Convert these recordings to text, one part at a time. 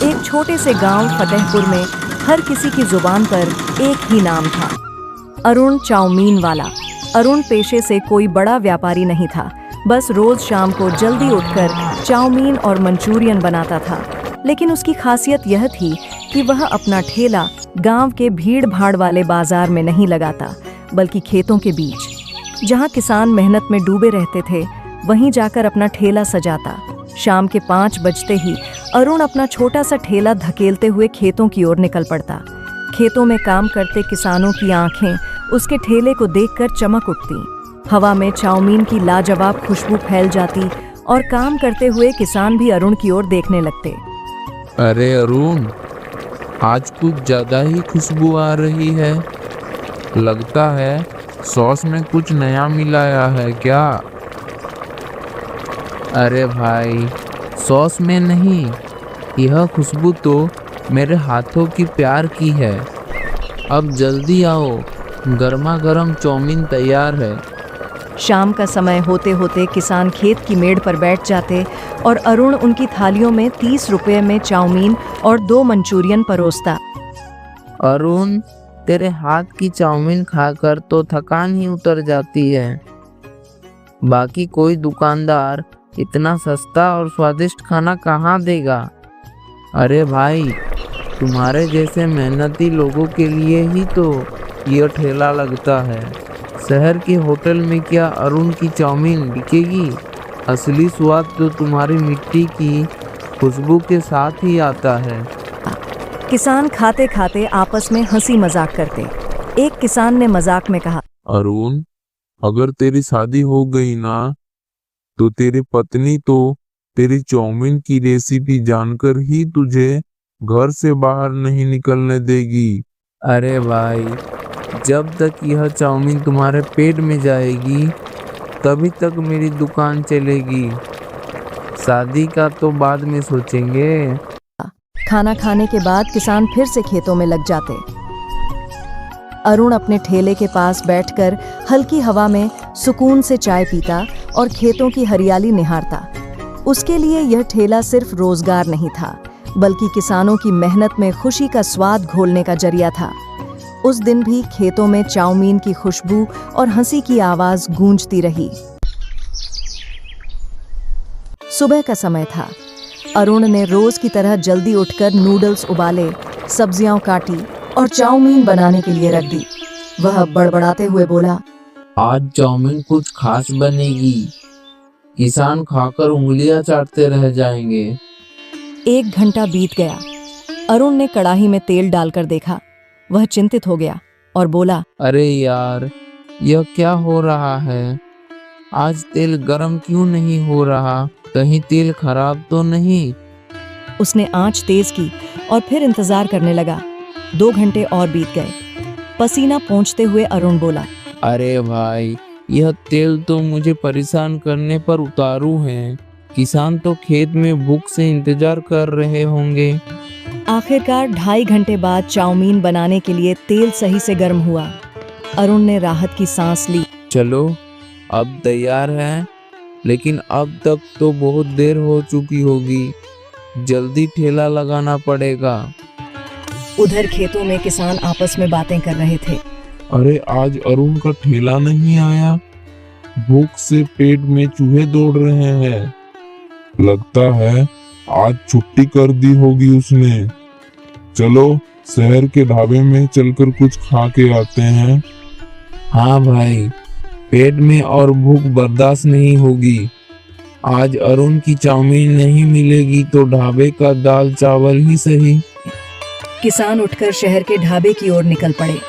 एक छोटे से गांव फतेहपुर में हर किसी की जुबान पर एक ही नाम था, अरुण चाउमीन वाला। अरुण पेशे से कोई बड़ा व्यापारी नहीं था, बस रोज शाम को जल्दी उठकर चाउमीन और मंचूरियन बनाता था। लेकिन उसकी खासियत यह थी कि वह अपना ठेला गांव के भीड़ भाड़ वाले बाजार में नहीं लगाता, बल्कि खेतों के बीच, जहां किसान मेहनत में डूबे रहते थे, वहीं जाकर अपना ठेला सजाता। शाम के 5 बजते ही अरुण अपना छोटा सा ठेला धकेलते हुए खेतों की ओर निकल पड़ता। खेतों में काम करते किसानों की आंखें उसके ठेले को देखकर चमक उठती। हवा में चाउमीन की लाजवाब खुशबू फैल जाती और काम करते हुए किसान भी अरुण की ओर देखने लगते। अरे अरुण, आज कुछ ज्यादा ही खुशबू आ रही है। लगता है सॉस में कुछ नया मिलाया है क्या? अरे भाई, सॉस में नहीं, यह खुशबू तो मेरे हाथों की प्यार की है। अब जल्दी आओ, गर्मा गर्म चाउमीन तैयार है। शाम का समय होते होते किसान खेत की मेड़ पर बैठ जाते और अरुण उनकी थालियों में 30 रुपए में चाउमीन और 2 मंचूरियन परोसता। अरुण, तेरे हाथ की चाउमीन खाकर तो थकान ही उतर जाती है। बाकी कोई दुकानदार इतना सस्ता और स्वादिष्ट खाना कहाँ देगा? अरे भाई, तुम्हारे जैसे मेहनती लोगों के लिए ही तो यह ठेला लगता है। शहर के होटल में क्या अरुण की चाउमीन बिकेगी? असली स्वाद तो तुम्हारी मिट्टी की खुशबू के साथ ही आता है। किसान खाते खाते आपस में हंसी मजाक करते। एक किसान ने मजाक में कहा, अरुण, अगर तेरी शादी हो गई ना, तो तेरी पत्नी तो तेरी चाउमीन की रेसिपी जानकर ही तुझे घर से बाहर नहीं निकलने देगी। अरे भाई, जब तक यह चाउमीन तुम्हारे पेट में जाएगी, तभी तक मेरी दुकान चलेगी। शादी का तो बाद में सोचेंगे। खाना खाने के बाद किसान फिर से खेतों में लग जाते। अरुण अपने ठेले के पास बैठकर हल्की हवा में सुकून से चाय पीता और खेतों की हरियाली निहारता। उसके लिए यह ठेला सिर्फ रोजगार नहीं था, बल्कि किसानों की मेहनत में खुशी का स्वाद घोलने का जरिया था। उस दिन भी खेतों में चाउमीन की खुशबू और हंसी की आवाज गूंजती रही। सुबह का समय था। अरुण ने रोज की तरह जल्दी उठकर नूडल्स उबाले, सब्जियां काटी और चाउमीन बनाने के लिए रख दी। वह बड़बड़ाते हुए बोला, आज चाउमीन कुछ खास बनेगी। किसान खाकर उंगलियां चाटते रह जाएंगे। 1 घंटा बीत गया। अरुण ने कढ़ाई में तेल डालकर देखा। वह चिंतित हो गया और बोला, अरे यार, यह क्या हो रहा है? आज तेल गरम क्यों नहीं हो रहा? कहीं तेल खराब तो नहीं? उसने आंच तेज की और फिर इंतजार करने लगा। 2 घंटे और बीत गए। पसीना पोंछते हुए अरुण बोला, अरे भाई, यह तेल तो मुझे परेशान करने पर उतारू है। किसान तो खेत में भूख से इंतजार कर रहे होंगे। आखिरकार 2.5 घंटे बाद चाउमीन बनाने के लिए तेल सही से गर्म हुआ। अरुण ने राहत की सांस ली। चलो, अब तैयार है, लेकिन अब तक तो बहुत देर हो चुकी होगी। जल्दी ठेला लगाना पड़ेगा। उधर खेतों में किसान आपस में बातें कर रहे थे। अरे, आज अरुण का ठेला नहीं आया। भूख से पेट में चूहे दौड़ रहे हैं। लगता है आज छुट्टी कर दी होगी उसने। चलो, शहर के ढाबे में चलकर कुछ खा के आते हैं। हाँ भाई, पेट में और भूख बर्दाश्त नहीं होगी। आज अरुण की चाउमीन नहीं मिलेगी तो ढाबे का दाल चावल ही सही। किसान उठकर शहर के ढाबे की ओर निकल पड़े।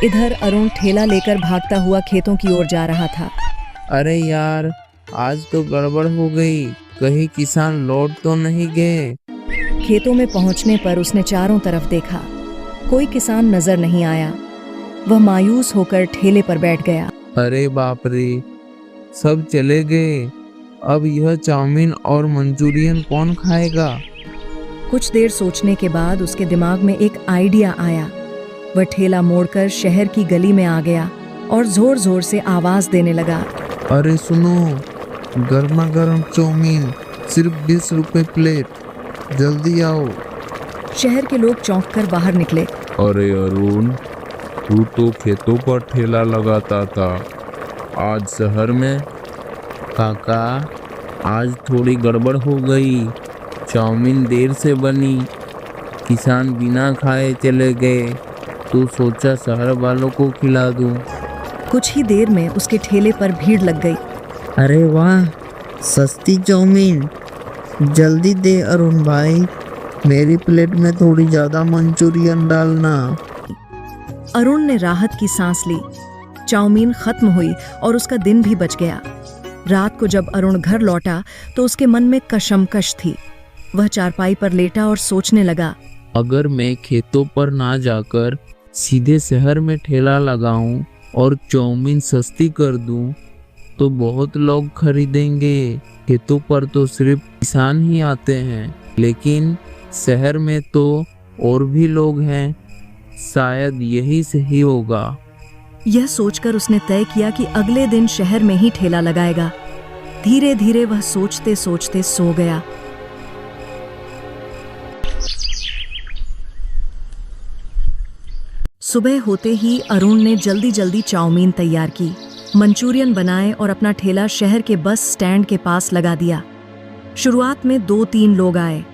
इधर अरुण ठेला लेकर भागता हुआ खेतों की ओर जा रहा था। अरे यार, आज तो गड़बड़ हो गई। कहीं किसान लौट तो नहीं गए? खेतों में पहुंचने पर उसने चारों तरफ देखा। कोई किसान नजर नहीं आया। वह मायूस होकर ठेले पर बैठ गया। अरे बाप रे, सब चले गए। अब यह चाउमीन और मंचूरियन कौन खाएगा? कुछ देर सोचने के बाद उसके दिमाग में एक आइडिया आया। वह ठेला मोड़कर शहर की गली में आ गया और जोर जोर से आवाज देने लगा, अरे सुनो, गर्मा गर्म चाउमीन सिर्फ 20 रुपए प्लेट, जल्दी आओ। शहर के लोग चौंक कर बाहर निकले। अरे अरुण, तू तो खेतों पर ठेला लगाता था, आज शहर में? काका, आज थोड़ी गड़बड़ हो गई। चाउमीन देर से बनी, किसान बिना खाए चले गए, तो सोचा शहर वालों को खिला दूं। कुछ ही देर में उसके ठेले पर भीड़ लग गई। अरे वाह, सस्ती चाउमीन, जल्दी दे अरुण भाई, मेरी प्लेट में थोड़ी ज़्यादा मंचूरियन डालना। अरुण ने राहत की सांस ली। चाउमीन खत्म हुई और उसका दिन भी बच गया। रात को जब अरुण घर लौटा तो उसके मन में कशमकश थी। वह चारपाई पर लेटा और सोचने लगा, अगर मैं खेतों पर ना जाकर सीधे शहर में ठेला लगाऊं और चाउमीन सस्ती कर दूं, तो बहुत लोग खरीदेंगे। खेतों पर तो सिर्फ किसान ही आते हैं, लेकिन शहर में तो और भी लोग हैं, शायद यही सही होगा। यह सोचकर उसने तय किया कि अगले दिन शहर में ही ठेला लगाएगा। धीरे धीरे वह सोचते सोचते सो गया। सुबह होते ही अरुण ने जल्दी जल्दी चाउमीन तैयार की, मंचूरियन बनाए और अपना ठेला शहर के बस स्टैंड के पास लगा दिया। शुरुआत में 2-3 लोग आए,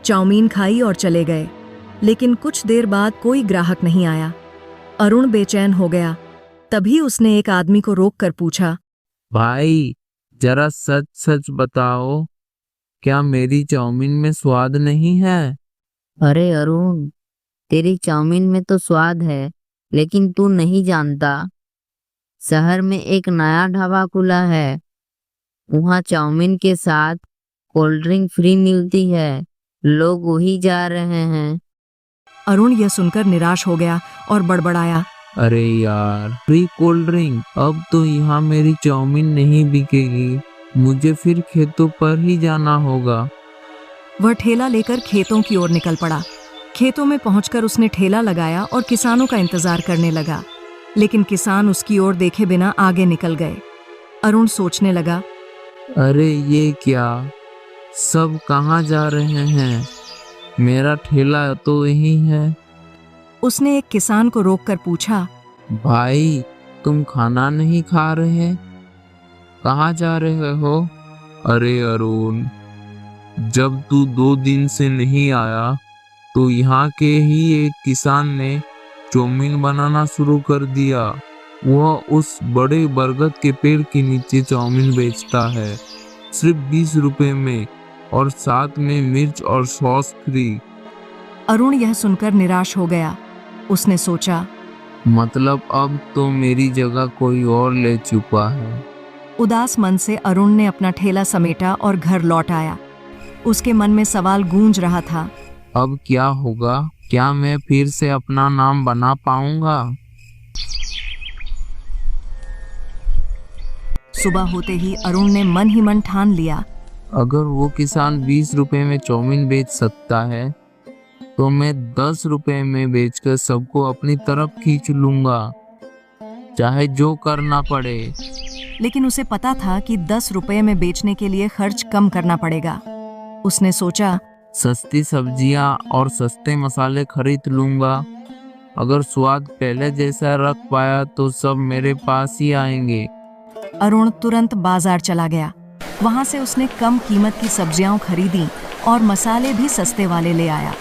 चाउमीन खाई और चले गए, लेकिन कुछ देर बाद कोई ग्राहक नहीं आया। अरुण बेचैन हो गया। तभी उसने एक आदमी को रोककर पूछा, भाई, जरा सच सच बताओ, क्या मेरी चाउमीन में स्वाद नहीं है? अरे अरुण, तेरी चाउमीन में तो स्वाद है, लेकिन तू नहीं जानता, शहर में एक नया ढाबा खुला है। वहाँ चाउमीन के साथ कोल्ड ड्रिंक फ्री मिलती है, लोग वही जा रहे हैं। अरुण यह सुनकर निराश हो गया और बड़बड़ाया, अरे यार, फ्री कोल्ड ड्रिंक, अब तो यहाँ मेरी चाउमीन नहीं बिकेगी, मुझे फिर खेतों पर ही जाना होगा। वह ठेला लेकर खेतों की ओर निकल पड़ा। खेतों में पहुंचकर उसने ठेला लगाया और किसानों का इंतजार करने लगा, लेकिन किसान उसकी ओर देखे बिना आगे निकल गए। अरुण सोचने लगा, अरे ये क्या, सब कहाँ जा रहे हैं? मेरा ठेला तो यही है। उसने एक किसान को रोककर पूछा, भाई, तुम खाना नहीं खा रहे, कहाँ जा रहे हो? अरे अरुण, जब तू 2 दिन से नहीं आया तो यहाँ के ही एक किसान ने चाउमीन बनाना शुरू कर दिया। वह उस बड़े बरगद के पेड़ के नीचे चाउमीन बेचता है, सिर्फ 20 रुपए में, और साथ में मिर्च और सॉस फ्री। अरुण यह सुनकर निराश हो गया। उसने सोचा, मतलब अब तो मेरी जगह कोई और ले चुका है। उदास मन से अरुण ने अपना ठेला समेटा और घर लौट आया। उसके मन में सवाल गूंज रहा था, अब क्या होगा? क्या मैं फिर से अपना नाम बना पाऊंगा? सुबह होते ही अरुण ने मन ही मन ठान लिया, अगर वो किसान 20 रुपए में चाउमीन बेच सकता है, तो मैं 10 रुपए में बेचकर सबको अपनी तरफ खींच लूंगा, चाहे जो करना पड़े। लेकिन उसे पता था कि 10 रुपए में बेचने के लिए खर्च कम करना पड़ेगा। उसने सोचा, सस्ती सब्जियां और सस्ते मसाले खरीद लूंगा। अगर स्वाद पहले जैसा रख पाया तो सब मेरे पास ही आएंगे। अरुण तुरंत बाजार चला गया। वहां से उसने कम कीमत की सब्जियां खरीदी और मसाले भी सस्ते वाले ले आया।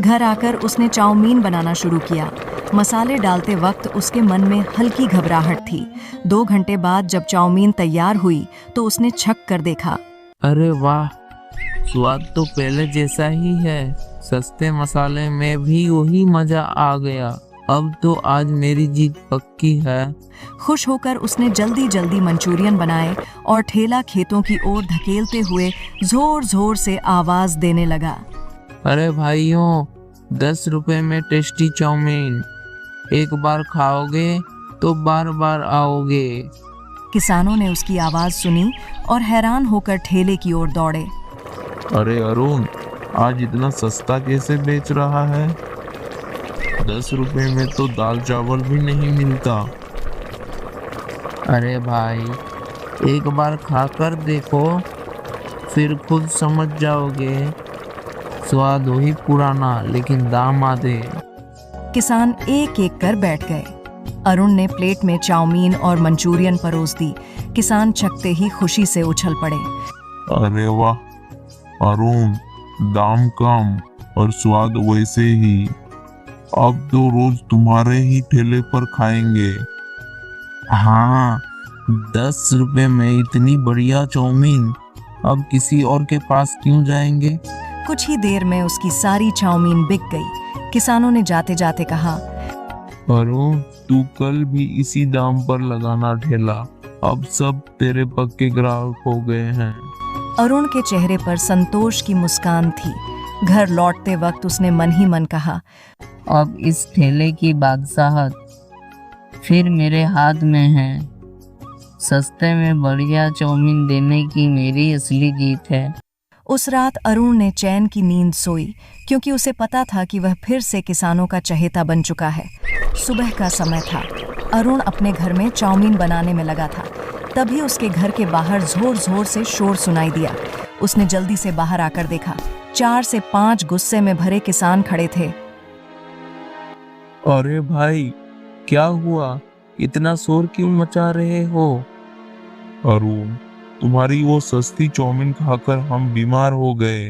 घर आकर उसने चाउमीन बनाना शुरू किया। मसाले डालते वक्त उसके मन में हल्की घबराहट थी। 2 घंटे बाद जब चाउमीन तैयार हुई तो उसने छक कर देखा, अरे वाह, स्वाद तो पहले जैसा ही है, सस्ते मसाले में भी वही मजा आ गया। अब तो आज मेरी जीत पक्की है। खुश होकर उसने जल्दी जल्दी मंचूरियन बनाए और ठेला खेतों की ओर धकेलते हुए जोर जोर से आवाज देने लगा, अरे भाइयों, 10 रुपए में टेस्टी चाउमीन, एक बार खाओगे तो बार बार आओगे। किसानों ने उसकी आवाज सुनी और हैरान होकर ठेले की ओर दौड़े। अरे अरुण, आज इतना सस्ता कैसे बेच रहा है? 10 रुपए में तो दाल चावल भी नहीं मिलता। अरे भाई, एक बार खाकर देखो, फिर खुद समझ जाओगे। स्वाद वही पुराना लेकिन दाम आधे। किसान एक एक कर बैठ गए। अरुण ने प्लेट में चाउमीन और मंचूरियन परोस दी। किसान चखते ही खुशी से उछल पड़े। अरे वाह अरुण, दाम कम और स्वाद वैसे ही। अब तो रोज तुम्हारे ही ठेले पर खाएंगे। हाँ, 10 रुपए में इतनी बढ़िया चाउमीन, अब किसी और के पास क्यों जाएंगे। कुछ ही देर में उसकी सारी चाउमीन बिक गई। किसानों ने जाते जाते कहा, अरुण, तू कल भी इसी दाम पर लगाना ठेला, अब सब तेरे पक्के ग्राहक हो गए हैं। अरुण के चेहरे पर संतोष की मुस्कान थी। घर लौटते वक्त उसने मन ही मन कहा, अब इस ठेले की बादशाहत फिर मेरे हाथ में है। सस्ते में बढ़िया चाउमीन देने की मेरी असली जीत है। उस रात अरुण ने चैन की नींद सोई, क्योंकि उसे पता था कि वह फिर से किसानों का चहेता बन चुका है। सुबह का समय था। अरुण अपने घर में चाउमीन बनाने में लगा था। तभी उसके घर के बाहर जोर जोर से शोर सुनाई दिया। उसने जल्दी से बाहर आकर देखा, 4 से 5 गुस्से में भरे किसान खड़े थे। अरे भाई, क्या हुआ? इतना शोर क्यों मचा रहे हो? अरुण, तुम्हारी वो सस्ती चाउमीन खाकर हम बीमार हो गए।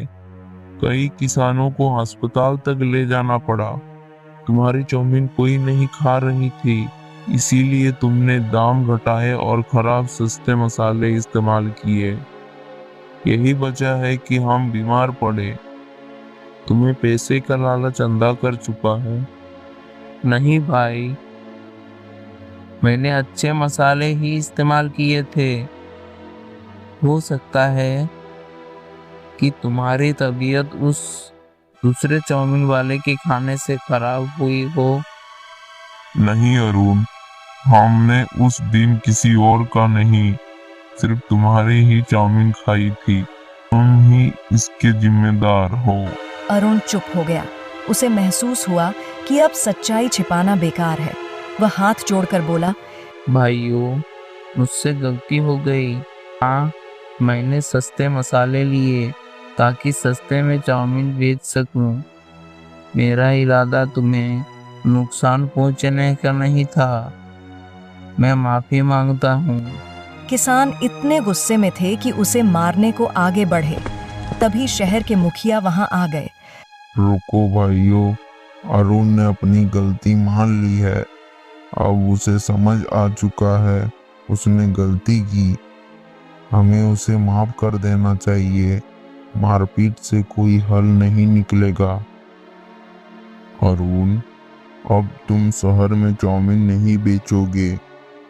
कई किसानों को अस्पताल तक ले जाना पड़ा। तुम्हारी चाउमीन कोई नहीं खा रही थी, इसीलिए तुमने दाम घटाए और खराब सस्ते मसाले इस्तेमाल किए। यही वजह है कि हम बीमार पड़े। तुम्हें पैसे का लालच अंधा कर चुका है। नहीं भाई, मैंने अच्छे मसाले ही इस्तेमाल किए थे। हो सकता है कि तुम्हारी तबीयत उस दूसरे चाउमीन वाले के खाने से खराब हुई हो। नहीं अरुण, हमने उस दिन किसी और का नहीं, सिर्फ तुम्हारी ही चाउमीन खाई थी। तुम ही इसके जिम्मेदार हो। अरुण चुप हो गया। उसे महसूस हुआ कि अब सच्चाई छिपाना बेकार है। वह हाथ जोड़कर बोला, भाइयों, मुझसे गलती हो गई। हाँ, मैंने सस्ते मसाले लिए ताकि सस्ते में चाउमीन बेच सकूं। मेरा इरादा तुम्हें नुकसान पहुंचाने का नहीं था। मैं माफी मांगता हूँ। किसान इतने गुस्से में थे कि उसे मारने को आगे बढ़े। तभी शहर के मुखिया वहां आ गए। रुको भाइयों, अरुण ने अपनी गलती मान ली है। अब उसे समझ आ चुका है, उसने गलती की। हमें उसे माफ कर देना चाहिए। मारपीट से कोई हल नहीं निकलेगा। अरुण, अब तुम शहर में चाउमीन नहीं बेचोगे।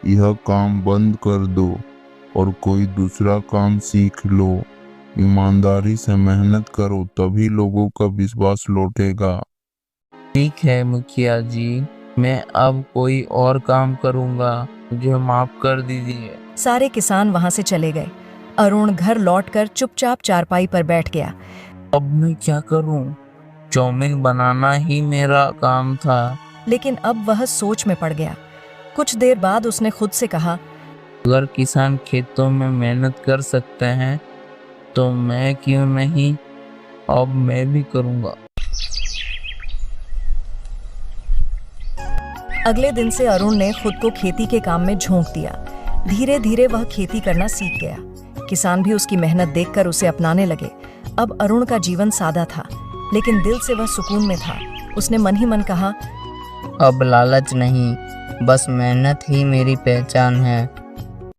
यह काम बंद कर दो और कोई दूसरा काम सीख लो। ईमानदारी से मेहनत करो, तभी लोगों का विश्वास लौटेगा। ठीक है मुखिया जी, मैं अब कोई और काम करूँगा। मुझे माफ कर दीजिए। सारे किसान वहां से चले गए। अरुण घर लौटकर चुपचाप चारपाई पर बैठ गया। अब मैं क्या करूं? चाउमीन बनाना ही मेरा काम था। लेकिन अब वह सोच में पड़ गया। कुछ देर बाद उसने खुद से कहा, अगर किसान खेतों में मेहनत कर सकते हैं तो मैं क्यों नहीं? अब मैं भी करूंगा। अगले दिन से अरुण ने खुद को खेती के काम में झोंक दिया। धीरे धीरे वह खेती करना सीख गया। किसान भी उसकी मेहनत देखकर उसे अपनाने लगे। अब अरुण का जीवन सादा था, लेकिन दिल से वह सुकून में था। उसने मन ही मन कहा, अब लालच नहीं, बस मेहनत ही मेरी पहचान है।